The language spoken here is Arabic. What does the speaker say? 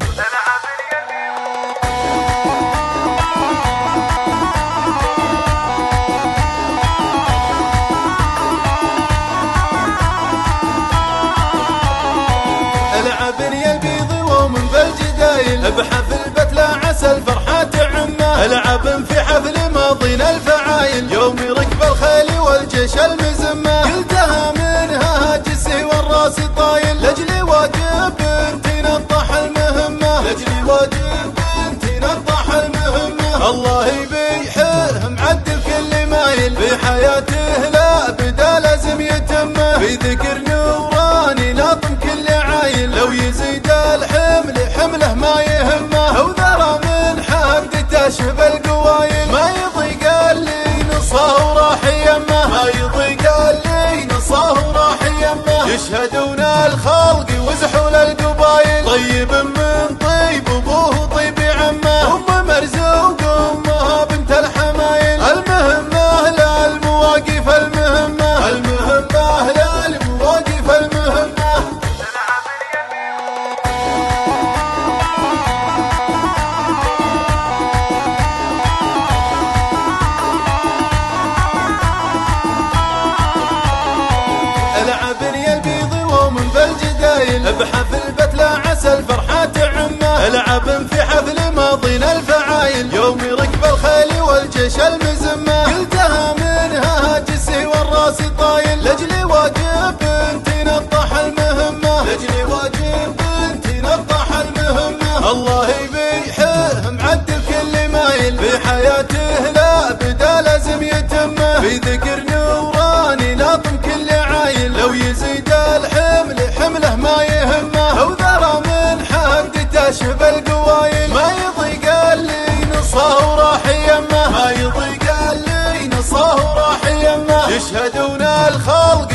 العب يا البيض ومن بالجدايل بحفل بتلا عسى الفرحة تعمه. العب في حفل ماضينا الفعايل يوم ركب الخيل والجيش المزمه. قلتها منها هاجسي والراس طايل لاجلي واجب بنتي نطح المهمه. لاجلي واجب بنتي نطح المهمه. الله يبيحه معدل كل مايل في حياته لا بدا لازم يتمه. في ذكر نوراني ناطم كل عايل لو يزيد الحمل حمله ما يهمه. او ذرى من حقدته شب القوايل ما يضيق اللي نصه وراح يمه. ما يضيق اللي نصه وراح يمه. يشهدون الخلق وزحول القبايل طيب من طيب ابوه طيب عمه. ام مرزوق امها بنت الحمايل المهمه للمواقف المهمه. المهمه للمواقف المهمه. العب يا البيض ومن بالجدايل بحفل بتلا عسى الفرحة تعمه. العب في حفل ماضينا الفعايل يوم ركب الخيل والجيش المزمه. قلتها منها هاجسي والراس طايل لاجلي واجب بنتي نطح المهمه. لاجلي واجب بنتي نطح المهمه. الله يبيحه معدل كل مايل في حياته لا بدا لازم يتمه. في ذكر نوراني ناطم كل عايل لو يزيد الحمل حمله ما يهمه. او ذرى من حقدته شب القوايل ما يضيق اللي نصه وراح يمه. ما يضيق اللي نصه وراح يمه. يشهدون الخلق